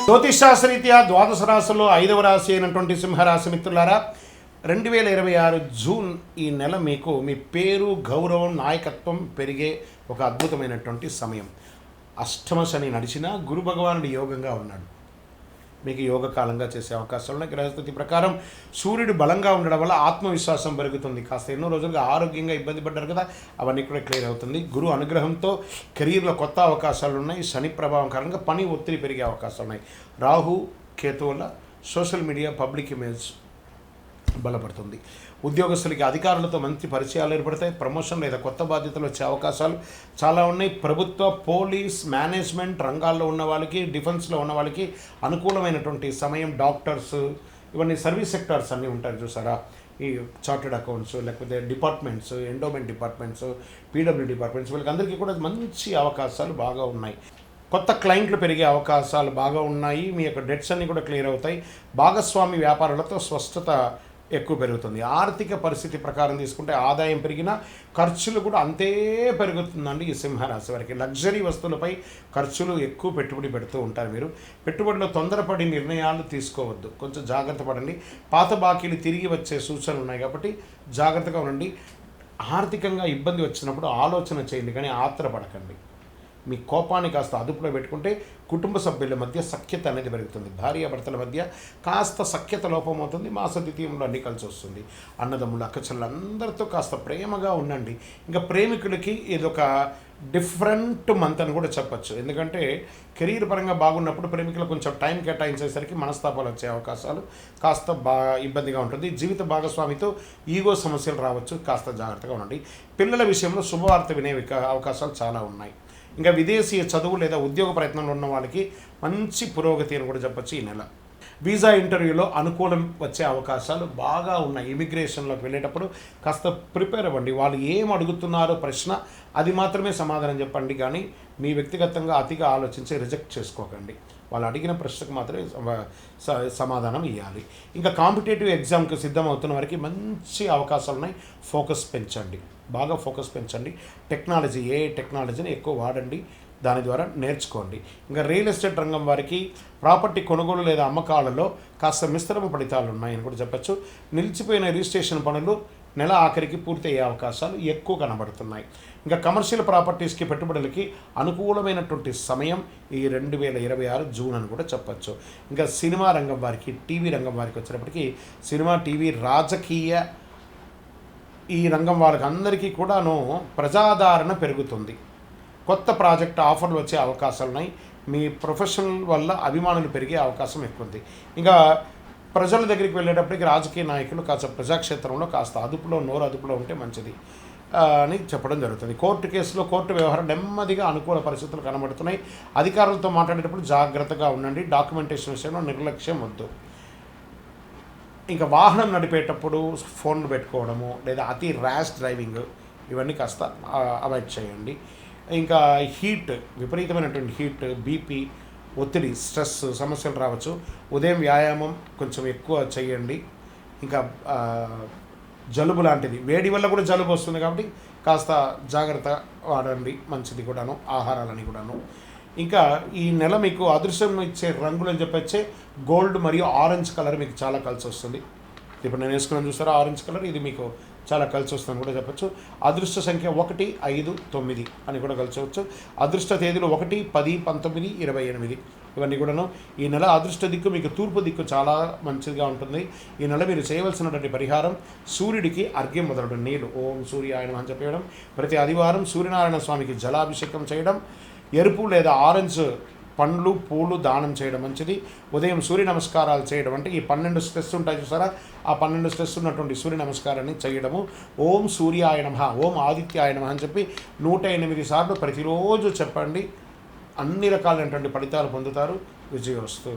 జ్యోతిషాస్త్రరీత్యా ద్వాదశ రాశుల్లో 5వ రాశి అయినటువంటి సింహరాశి మిత్రులారా, 2026 జూన్ ఈ నెల మీకు మీ పేరు, గౌరవం, నాయకత్వం పెరిగే ఒక అద్భుతమైనటువంటి సమయం. అష్టమ శని నడిచినా గురు భగవానుడు యోగంగా ఉన్నాడు. మీకు యోగకాలంగా చేసే అవకాశాలు ఉన్నాయి. గ్రహస్థితి ప్రకారం సూర్యుడు బలంగా ఉండడం వల్ల ఆత్మవిశ్వాసం పెరుగుతుంది. కాస్త ఎన్నో రోజులుగా ఆరోగ్యంగా ఇబ్బంది పడ్డారు కదా, అవన్నీ కూడా క్లియర్ అవుతుంది. గురు అనుగ్రహంతో కెరీర్లో కొత్త అవకాశాలు ఉన్నాయి. శని ప్రభావం కారణంగా పని ఒత్తిడి పెరిగే అవకాశాలు ఉన్నాయి. రాహు కేతువుల సోషల్ మీడియా పబ్లిక్ ఇమేజ్ బలపడుతుంది. ఉద్యోగస్తులకి అధికారులతో మంచి పరిచయాలు ఏర్పడతాయి. ప్రమోషన్ లేదా కొత్త బాధ్యతలు వచ్చే అవకాశాలు చాలా ఉన్నాయి. ప్రభుత్వ, పోలీస్, మేనేజ్మెంట్ రంగాల్లో ఉన్న వాళ్ళకి, డిఫెన్స్లో ఉన్న వాళ్ళకి అనుకూలమైనటువంటి సమయం. డాక్టర్స్, ఇవన్నీ సర్వీస్ సెక్టార్స్ అన్నీ ఉంటారు చూసారా, ఈ చార్టెడ్ అకౌంట్స్, లేకపోతే departments, endowment departments, PW departments, వీళ్ళకి అందరికీ కూడా మంచి అవకాశాలు బాగా ఉన్నాయి. కొత్త క్లయింట్లు పెరిగే అవకాశాలు బాగా ఉన్నాయి. మీ యొక్క డెట్స్ అన్నీ కూడా క్లియర్ అవుతాయి. భాగస్వామి వ్యాపారాలతో స్పష్టత ఎక్కువ పెరుగుతుంది. ఆర్థిక పరిస్థితి ప్రకారం తీసుకుంటే ఆదాయం పెరిగినా ఖర్చులు కూడా అంతే పెరుగుతుందండి. ఈ సింహరాశి వారికి లగ్జరీ వస్తువులపై ఖర్చులు ఎక్కువ పెట్టుబడి పెడుతూ ఉంటారు. మీరు పెట్టుబడిలో తొందరపడి నిర్ణయాలు తీసుకోవద్దు, కొంచెం జాగ్రత్త పడండి. పాత బాకీలు తిరిగి వచ్చే సూచనలు ఉన్నాయి కాబట్టి జాగ్రత్తగా ఉండండి. ఆర్థికంగా ఇబ్బంది వచ్చినప్పుడు ఆలోచన చేయండి, కానీ ఆత్రపడకండి. మీ కోపాన్ని కాస్త అదుపులో పెట్టుకుంటే కుటుంబ సభ్యుల మధ్య సఖ్యత అనేది పెరుగుతుంది. భార్యాభర్తల మధ్య కాస్త సఖ్యత లోపం అవుతుంది. మాస ద్వితీయంలో అన్నీ కలిసి వస్తుంది. అన్నదమ్ములు, అక్కచెల్లెలందరితో కాస్త ప్రేమగా ఉండండి. ఇంకా ప్రేమికులకి ఇదొక డిఫరెంట్ మంత్ అని కూడా చెప్పచ్చు. ఎందుకంటే కెరీర్ పరంగా బాగున్నప్పుడు ప్రేమికులు కొంచెం టైం కేటాయించేసరికి మనస్తాపాలు వచ్చే అవకాశాలు కాస్త ఇబ్బందిగా ఉంటుంది. జీవిత భాగస్వామితో ఈగో సమస్యలు రావచ్చు, కాస్త జాగ్రత్తగా ఉండండి. పిల్లల విషయంలో శుభవార్త వినే అవకాశాలు చాలా ఉన్నాయి. ఇంకా విదేశీయ చదువు లేదా ఉద్యోగ ప్రయత్నంలో ఉన్న వాళ్ళకి మంచి పురోగతి అని కూడా చెప్పచ్చు. ఈ నెల వీసా ఇంటర్వ్యూలో అనుకూలం వచ్చే అవకాశాలు బాగా ఉన్నాయి. ఇమిగ్రేషన్లోకి వెళ్ళేటప్పుడు కాస్త ప్రిపేర్ అవ్వండి. వాళ్ళు ఏం అడుగుతున్నారో ప్రశ్న అది మాత్రమే సమాధానం చెప్పండి, కానీ మీ వ్యక్తిగతంగా అతిగా ఆలోచించి రిజెక్ట్ చేసుకోకండి. వాళ్ళు అడిగిన ప్రశ్నకు మాత్రమే సమాధానం ఇవ్వాలి. ఇంకా కాంపిటేటివ్ ఎగ్జామ్కి సిద్ధమవుతున్న వారికి మంచి అవకాశాలు ఉన్నాయి. ఫోకస్ పెంచండి, బాగా ఫోకస్ పెంచండి. టెక్నాలజీ, ఏ టెక్నాలజీని ఎక్కువ వాడండి, దాని ద్వారా నేర్చుకోండి. ఇంకా రియల్ ఎస్టేట్ రంగం వారికి ప్రాపర్టీ కొనుగోలు లేదా అమ్మకాలలో కాస్త మిశ్రమ ఫలితాలు ఉన్నాయని కూడా చెప్పచ్చు. నిలిచిపోయిన రిజిస్ట్రేషన్ పనులు నెల ఆఖరికి పూర్తి అయ్యే అవకాశాలు ఎక్కువ కనబడుతున్నాయి. ఇంకా కమర్షియల్ ప్రాపర్టీస్కి పెట్టుబడులకి అనుకూలమైనటువంటి సమయం ఈ 2026 జూన్ అని కూడా చెప్పచ్చు. ఇంకా సినిమా రంగం వారికి, టీవీ రంగం వారికి వచ్చేటప్పటికి సినిమా, టీవీ, రాజకీయ ఈ రంగం వాళ్ళకి అందరికీ కూడాను ప్రజాదరణ పెరుగుతుంది. కొత్త ప్రాజెక్ట్ ఆఫర్లు వచ్చే అవకాశాలు ఉన్నాయి. మీ ప్రొఫెషనల్ వల్ల అభిమానులు పెరిగే అవకాశం ఎక్కువ ఉంది. ఇంకా ప్రజల దగ్గరికి వెళ్ళేటప్పటికి రాజకీయ నాయకులు కాస్త ప్రజాక్షేత్రంలో కాస్త నోరు అదుపులో ఉంటే మంచిది అని చెప్పడం జరుగుతుంది. కోర్టు కేసులో కోర్టు వ్యవహారం నెమ్మదిగా అనుకూల పరిస్థితులు కనబడుతున్నాయి. అధికారులతో మాట్లాడేటప్పుడు జాగ్రత్తగా ఉండండి. డాక్యుమెంటేషన్ విషయంలో నిర్లక్ష్యం వద్దు. ఇంకా వాహనం నడిపేటప్పుడు ఫోన్లు పెట్టుకోవడము లేదా అతి ర్యాష్ డ్రైవింగ్, ఇవన్నీ కాస్త అవాయిడ్ చేయండి. ఇంకా హీట్, విపరీతమైనటువంటి హీట్, బీపీ, ఒత్తిడి, స్ట్రెస్ సమస్యలు రావచ్చు. ఉదయం వ్యాయామం కొంచెం ఎక్కువ చేయండి. ఇంకా జలుబు లాంటిది, వేడి వల్ల కూడా జలుబు వస్తుంది కాబట్టి కాస్త జాగ్రత్త వాడండి, మంచిది కూడాను, ఆహారాలని కూడాను. ఇంకా ఈ నెల మీకు అదృష్టం ఇచ్చే రంగులు అని చెప్పచ్చే గోల్డ్ మరియు ఆరెంజ్ కలర్ మీకు చాలా కలిసి వస్తుంది. ఇప్పుడు నేను వేసుకున్నాను చూస్తారా ఆరెంజ్ కలర్, ఇది మీకు చాలా కలిసి వస్తుందని కూడా చెప్పచ్చు. అదృష్ట సంఖ్య 1, 5, 9 అని కూడా కలిసవచ్చు. అదృష్ట తేదీలు 1, 10, 19, 28 ఇవన్నీ కూడాను. ఈ నెల అదృష్ట దిక్కు మీకు తూర్పు దిక్కు చాలా మంచిగా ఉంటుంది. ఈ నెల మీరు చేయవలసినటువంటి పరిహారం సూర్యుడికి అర్ఘ్యం మొదలడం, నీళ్ళు ఓం సూర్యాయ నమః అని చెప్పడం, ప్రతి ఆదివారం సూర్యనారాయణ స్వామికి జలాభిషేకం చేయడం, ఎరుపు లేదా ఆరెంజ్ పండ్లు, పూలు దానం చేయడం మంచిది. ఉదయం సూర్య నమస్కారాలు చేయడం, అంటే ఈ 12 స్ట్రెస్ ఉంటాయి చూసారా, ఆ 12 స్ట్రెస్ ఉన్నటువంటి సూర్య నమస్కారాన్ని చేయడము. ఓం సూర్యాయ నమః, ఓం ఆదిత్యాయ నమః అని చెప్పి 108 సార్లు ప్రతిరోజు చెప్పండి. అన్ని రకాలైనటువంటి ఫలితాలు పొందుతారు. విజయోస్తు.